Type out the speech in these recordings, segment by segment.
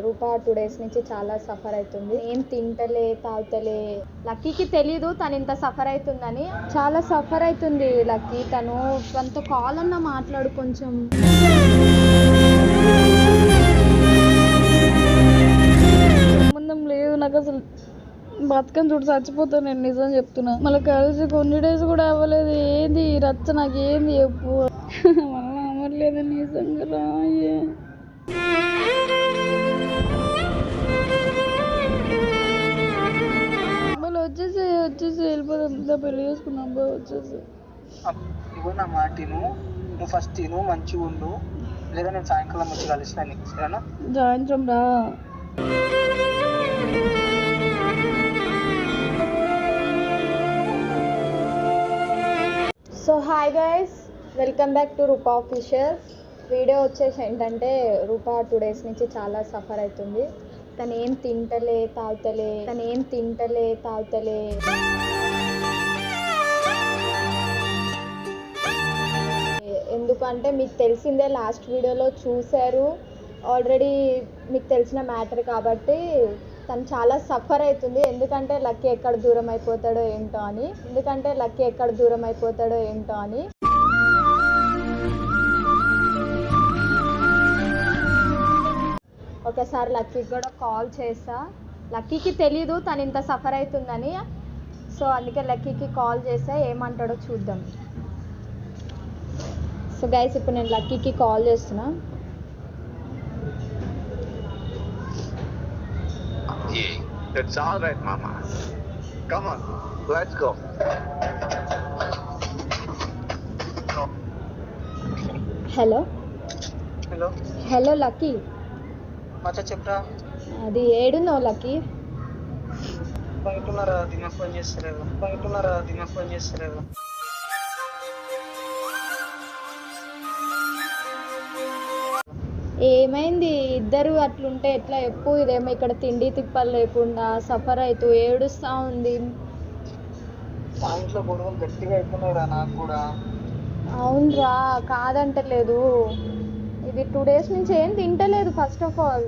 రూపా 2 days నుంచి చాలా suffer అవుతుంది. ఏం తింటలే తాగుతలే. లక్కీకి తెలీదు తను ఇంత సఫర్ అవుతుందని. చాలా సఫర్ అవుతుంది లక్కీ. తను తనతో కాల్ అన్నా మాట్లాడు కొంచెం. సంబంధం లేదు నాకు అసలు. బతకని చూడు చచ్చిపోతాను నేను, నిజం చెప్తున్నా. మళ్ళీ కలిసి కొన్ని డేస్ కూడా అవ్వలేదు. ఏంది రచ్చ, నాకు ఏంది చెప్పు. మళ్ళీ అవ్వట్లేదు నిజంగా రాయే. మళ్ళీ వచ్చేసి వెళ్ళిపోదాం, పెళ్లి చేసుకున్నాం బా వచ్చేసి. ఇగో నా మాటిను, నువ్వు ఫస్ట్ తిను, మంచిగా ఉండు, లేదా నేను సాయంకాలం వచ్చి కలుస్తాను నీకు, సరేనా? సాయంత్రం రా. So hi guys, welcome back to Roopa official. Video వచ్చేసి ఏంటంటే రూపా 2 డేస్ నుంచి చాలా సఫర్ అవుతుంది. తను ఏం తింటలే తాగుతలే. ఎందుకంటే మీకు తెలిసిందే, లాస్ట్ వీడియోలో చూశారు ఆల్రెడీ, మీకు తెలిసిన మ్యాటర్ కాబట్టి. తను చాలా సఫర్ అవుతుంది. ఎందుకంటే లక్కీ ఎక్కడ దూరం అయిపోతాడో ఏంటో అని. ఒకసారి లక్కీకి కూడా కాల్ చేసా. లక్కీకి తెలీదు తను ఇంత సఫర్ అవుతుందని. సో అందుకే లక్కీకి కాల్ చేసా, ఏమంటాడో చూద్దాం. సో గైస్, ఇప్పుడు నేను లక్కీకి కాల్ చేస్తున్నా. It's all right, Mama. Come on, let's go. Hello hello lucky. మచ్చా చెప్పరా? అది ఏడున్నావు లక్కీ? బయట ఉన్నారా? దిమాగ్ పని చేస్తలేదు. ఏమైంది? ఇద్దరు అట్లుంటే ఎట్లా చెప్పు. ఇదేమో ఇక్కడ తిండి తిప్పలు లేకుండా సఫర్ అవుతూ ఏడుస్తూ ఉంది. మా ఇంట్లో గొడవలు గట్టిగా అయిపోయినాయిరా నాకు కూడా. అవునరా, కాదంటలేదు. ఇది 2 డేస్ నుంచి ఏం తింటలేదు. ఫస్ట్ ఆఫ్ ఆల్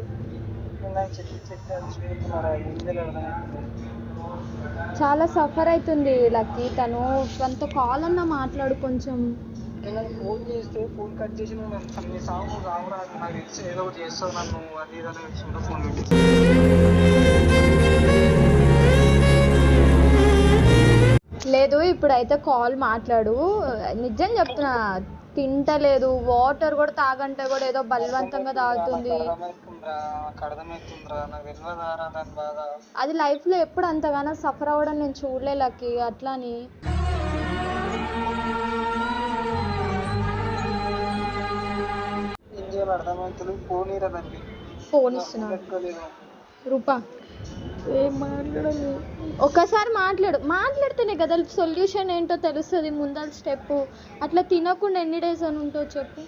చాలా సఫర్ అవుతుంది లక్కీ. తనతో కాల్ అన్నా మాట్లాడు కొంచెం. ఫోన్ చేస్తే ఫోన్ కట్ చేసి నువ్వు సాగు రావురా, నాకు తెలిసి ఏదో ఒకటి చేస్తావు నన్ను, అది ఇదని ఫోన్ పెట్టి. లేదు, ఇప్పుడైతే కాల్ మాట్లాడు. నిజం చెప్తున్నా, తింటలేదు. వాటర్ కూడా తాగంటే కూడా ఏదో బలవంతంగా తాగుతుంది. అది లైఫ్లో ఎప్పుడు అంతగానో సఫర్ అవ్వడం నేను చూడలే లక్కీ. అట్లాని ఫోన్ ఇస్తున్నా రూపా. ఏం మాట్లాడాలి? ఒక్కసారి మాట్లాడితేనే కదా సొల్యూషన్ ఏంటో తెలుస్తుంది, ముందర స్టెప్. అట్లా తినకుండా ఎన్ని డేస్ అని ఉంటావు చెప్పు.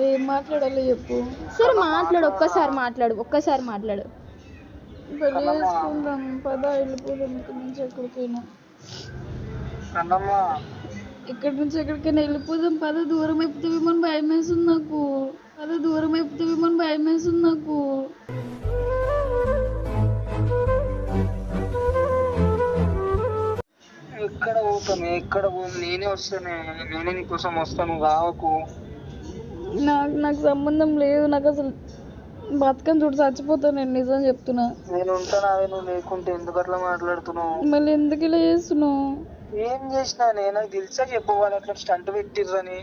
ఏం మాట్లాడాలి చెప్పు. సరే మాట్లాడు, ఒక్కసారి మాట్లాడు. పెళ్లి చేసుకుందాం పదా, వెళ్ళిపోదాం ఇక్కడి నుంచి ఎక్కడికైనా. ఇక్కడి నుంచి ఎక్కడికైనా వెళ్ళిపోదాం పద. దూరం అయిపోతావేమని భయం వేస్తుంది నాకు. ఎక్కడ పోతాను, నేనే వస్తాను, నేనే నీకోసం వస్తాను, రావకు. నాకు సంబంధం లేదు. నాకు అసలు బతకని చూడు చచ్చిపోతాను నేను, నిజం చెప్తున్నా. నేను ఉంటాను, అదే నువ్వు లేకుంటే. ఎందుకు అట్లా మాట్లాడుతున్నావు? మళ్ళీ ఎందుకు ఇలా చేస్తున్నావు? ఏం చేసినా నాకు తెలుసా చెప్పు. వాళ్ళు అట్లా స్టంట్ పెట్టిర్రని,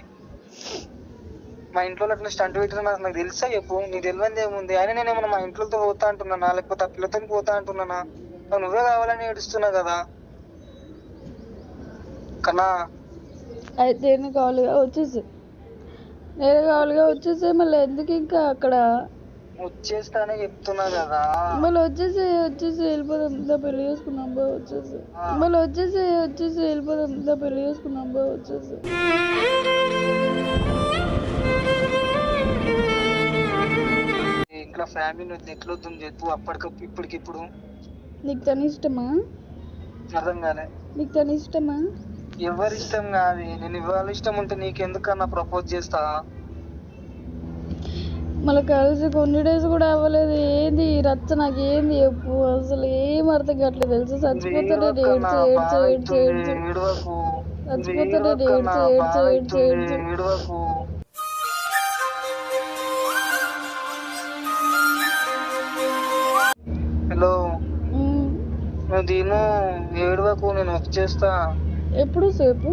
మా ఇంట్లో అట్లా స్టంట్ పెట్టిర్రని నాకు తెలుసా చెప్పు. నీకు తెలియదు ఏముంది? అయినా నేను ఏమన్నా మా ఇంట్లోతో పోతా అంటున్నానా, లేకపోతే ఆ పిల్లతో పోతా అంటున్నానా? నువ్వే కావాలని ఏడుస్తున్నా కదా కన్నా. అయితే నేను కావాలిగా వచ్చేసి మళ్ళీ ఎందుకు ఇంకా అక్కడ వచ్చేస్తానే చెప్తున్నా కదా. మళ్ళీ వచ్చేసి వెళ్ళిపోదాం, పెళ్లి చేసుకున్నాం బా వచ్చేసి. వెళ్ళిపోదాం, పెళ్లి చేసుకున్నాం బా వచ్చేసి. ఇంట్లో ఫ్యామిలీ నువ్వు ఎట్లొద్దు చెప్పు అప్పటికప్పుడు ఇప్పటికిప్పుడు. నీకు తను ఇష్టమా? అర్థం కాలే. నీకు తను ఇష్టమా? ఎవరి ఇష్టం కాదు. నేను ఇవాళ ఇష్టం ఉంటే నీకెందుకన్నా ప్రపోజ్ చేస్తా. మళ్ళీ కలిసి కొన్ని డేస్ కూడా అవ్వలేదు. ఏంది ఈ రచ్చ, నాకు ఏంది చెప్పు, అసలు ఏం అర్థం కావట్లేదు తెలుసు. చచ్చిపోతానే ఏడ్చి ఏడ్చి ఏడ్చి ఏడ్చి చచ్చిపోతానే ఏడ్చి ఏడ్చి ఏడ్చి ఏడ్చి. హలో, నువ్వు దీను ఏడవకు, నేను వచ్చేస్తా. ఎప్పుడు సేపు?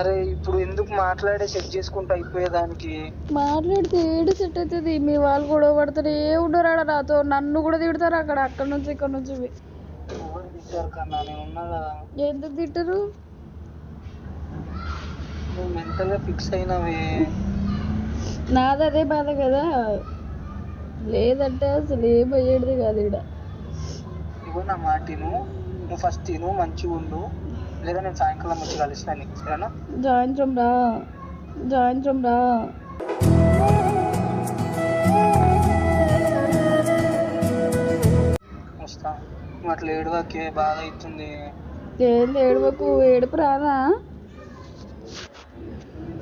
అరే ఇప్పుడు ఎందుకు మాట్లాడే సెట్ చేసుకుంటా అయిపోయేదానికి. మాట్లాడితే ఏడు సెట్ అవుతుంది. మీ వాళ్ళు గొడవ పడతారు, ఏ ఉండరు ఆడ నాతో. నన్ను కూడా తిడతారు అక్కడ నుంచి ఇక్కడ నుంచి. ఎవరు తిట్టారు కన్నా, నేను ఉన్నా కదా. ఎందుకు తిట్టరు? నువ్వు మెంటల్ గా ఫిక్స్ అయినవి. నాది అదే బాధ కదా. లేదంటే అసలు ఏం అయ్యేది కాదు ఇక్కడ. ఇగో నా మాట నువ్వు ఫస్ట్ తిను, మంచిగా ఉండు, లేదా నేను సాయంకాలం వచ్చి కలుస్తాను నీకు, సరేనా? సాయంత్రం రా. వస్తా. నువ్వు అట్లా ఏడవకే, బాధ అవుతుంది. ఏంది ఏడవకు, ఏడుపు రాదా?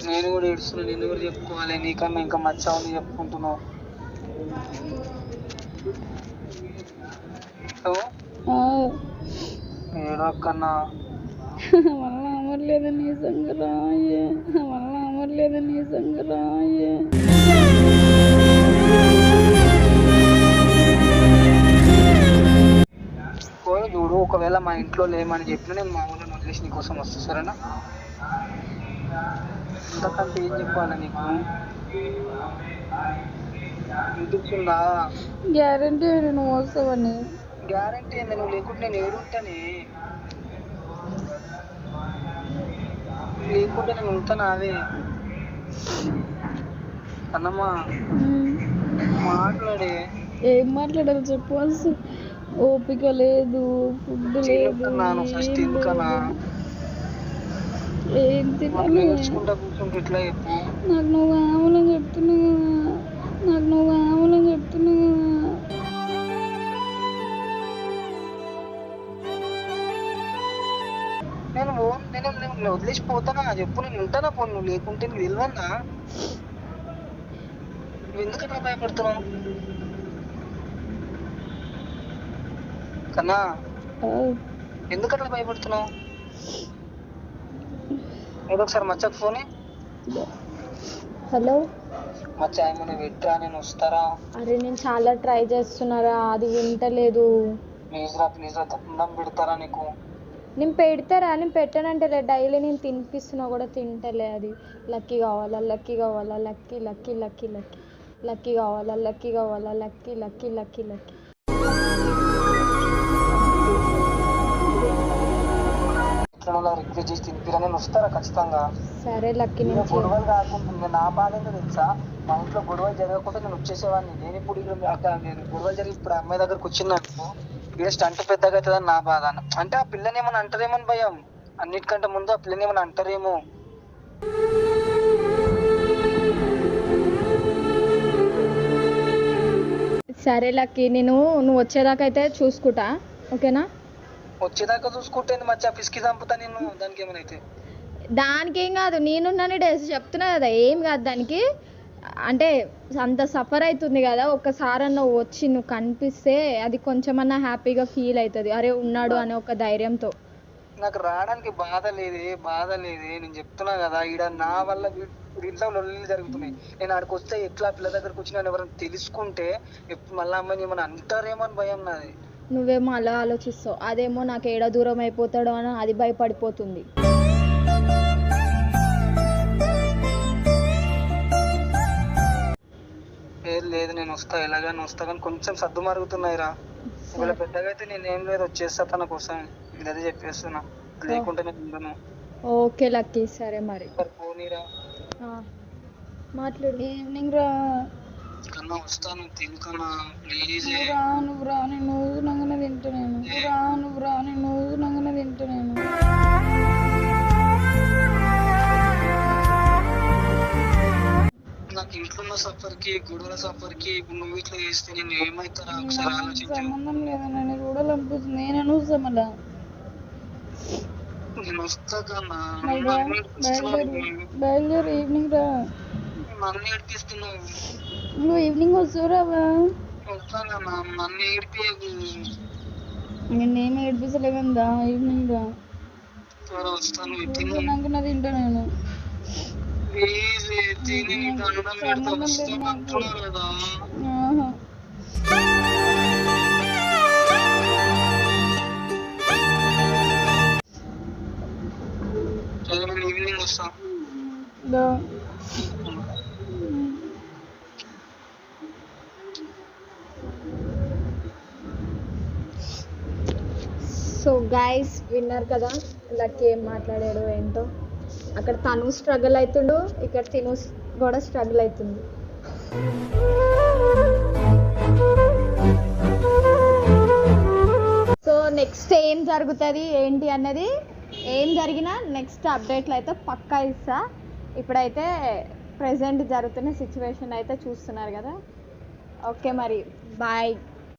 నేను కూడా ఏడుస్తున్నా, నేను కూడా చెప్పుకోవాలి. నీకన్నా ఇంకా మచ్చావు చెప్పుకుంటున్నావు. ఏడవకన్నా. మళ్ళా అమర్లేదని సంగరాయే, మళ్ళా అమర్లేదని సంగరాయే. చూడు, ఒకవేళ మా ఇంట్లో లేమని చెప్పినా నేను మా ఊళ్ళో వదిలేసి నీకోసం వస్తా, సరేనా? అంతకంటే ఏం చెప్పాలి నీకు? ఇంటికుందా గ్యారంటీ నువ్వు వస్తావని? గ్యారంటీ ఏంది? నువ్వు లేకుంటే నేను ఏడుంటానే. లేకుంటే నేను ఉంటాను. అదే అన్నమ్మా, మాట్లాడే. ఏం మాట్లాడాలి చెప్పు. అసలు ఓపిక లేదు, ఫుడ్ లేదు, ఫస్ట్ ఎందుకన్నా ఏం తినాలి. నేర్చుకుంటా కూర్చుంటే ఇట్లా చెప్పు. నాకు నువ్వు కావాలని చెప్తున్నా కదా, నాకు నువ్వు కావాలని చెప్తున్నా కదా. నేను వదిలేసి పోతానా చెప్పు? నేను ఉంటానా పోను? నువ్వు లేకుంటే నీకు తెలియన్నా? నువ్వు ఎందుకు అట్లా భయపడుతున్నావు కన్నా? ఎందుకు అట్లా భయపడుతున్నావు? ఏదో ఒకసారి మచ్చకు ఫోన్. హలో మచ్చ, ఏమైనా పెట్టరా, నేను వస్తారా? అరే నేను చాలా ట్రై చేస్తున్నారా, అది వింటలేదు. ప్లీజ్ రా, దండం పెడతారా నీకు? నేను పెడతారా? నేను పెట్టానంటే డైలీ నేను తినిపిస్తున్నా కూడా తింటలే. అది లక్కీ కావాలా, లక్కీ కావాలా, lucky lucky lucky lucky lucky కావాలా, లక్కీ కావాలా, lucky lucky lucky lucky. Request చేసి తినిపిరా, నేను వస్తారా ఖచ్చితంగా. సరే లక్కీ. నేను గొడవలు కాకుండా నా బాధ ఏంటో తెలుసా? మా ఇంట్లో గొడవలు జరగకుండా నేను వచ్చేసేవాడిని. నేను ఇప్పుడు నేను గొడవలు జరిగి ఇప్పుడు అమ్మాయి దగ్గరకు వచ్చిందనుకో, ఇక్కడ స్టంట్ పెద్దగా అవుతుందని నా బాధ. అంటే ఆ పిల్లని ఏమైనా అంటారేమో అని భయం. అన్నిటికంటే ముందు ఆ పిల్లని ఏమైనా అంటారేమో. సరే లక్కీ, నువ్వు వచ్చేదాకా అయితే చూసుకుంటా, ఓకేనా? వచ్చేదాకా చూసుకుంటే మచ్చా పిసికి చంపుతా నేను. దానికి ఏమైనా అయితే దానికి ఏం కాదు, నేనున్నాను డేస్ చెప్తున్నా కదా, ఏం కాదు దానికి. అంటే అంత సఫర్ అవుతుంది కదా, ఒక్కసారి నువ్వు వచ్చి నువ్వు కనిపిస్తే అది కొంచెమన్నా హ్యాపీగా ఫీల్ అవుతుంది. అరే ఉన్నాడు అనే ఒక ధైర్యంతో. నాకు రావడానికి బాధ లేదే నేను చెప్తున్నా కదా. ఈడ నా వల్ల ఇంట్లో లొల్లి జరుగుతున్నాయి. నేను ఆడికి వస్తే ఎట్లా పిల్ల దగ్గరకు వచ్చి నన్ను ఎవరైనా తెలుసుకుంటే మళ్ళీ అమ్మాయిని ఏమైనా అంటారేమో అని భయం నాది. నువ్వేమో అలా ఆలోచిస్తావు, అదేమో నాకు ఏడ దూరం అయిపోతాడో అని అది భయపడిపోతుంది. లేదు నేను వస్తా, ఎలాగైనా వస్తా, కానీ కొంచెం సర్దు మరుగుతున్నాయిరా. ఒకవేళ పెద్దగా అయితే నేనేం లేదు, వచ్చేస్తా తన కోసం. ఇదే చెప్పేస్తున్నా, లేకుంటే నేను ఉండను. ఓకే లక్కీ, సరే మరి పోనీరా. మాట్లాడు. ఈవినింగ్ రా కన్నా, వస్తాను తినుకన్నా ప్లీజ్. నువ్వు రా, నేను ఊసినాగానే తింటా నేను. నువ్వు రా, నేను ఊసినాగానే తింటా నేను. నాకు ఇంట్లో ఉన్న సఫర్కి, గొడవల సఫర్కి ఇప్పుడు నువ్వు ఇట్లా చేస్తే నేను ఏమవుతారా ఒకసారి ఆలోచించు. సంబంధం లేదా, నన్ను చూడాలనిపిస్తుంది. నేను వస్తా మళ్ళా. నేను వస్తా కన్నా. బయలుదేరు ఈవినింగ్ రా. నన్ను ఏడిపిస్తున్నావు. నువ్వు ఈవినింగ్ వస్తావురావా? వస్తానన్నా, నన్ను ఏడిపియకు. నేనేమి ఏడిపిస్తలే కదా, ఈవినింగ్ రా. సరే వస్తాను. నాకు నా తింటా నేను. ప్లీజ్ తిని నీకు అన్నం పెడతా. వస్తాను అంటున్నా కదా. ఆహా. సరే నేను ఈవినింగ్ వస్తాను. దా. సో గైస్ విన్నారు కదా లక్కీ ఏం మాట్లాడాడు ఏంటో. అక్కడ తను స్ట్రగుల్ అవుతుండు, ఇక్కడ తిను కూడా స్ట్రగుల్ అవుతుంది. సో నెక్స్ట్ ఏం జరుగుతుంది ఏంటి అన్నది, ఏం జరిగినా నెక్స్ట్ అప్డేట్లు అయితే పక్కా ఇస్తా. ఇప్పుడైతే ప్రజెంట్ జరుగుతున్న సిచ్యువేషన్ అయితే చూస్తున్నారు కదా. ఓకే మరి బాయ్.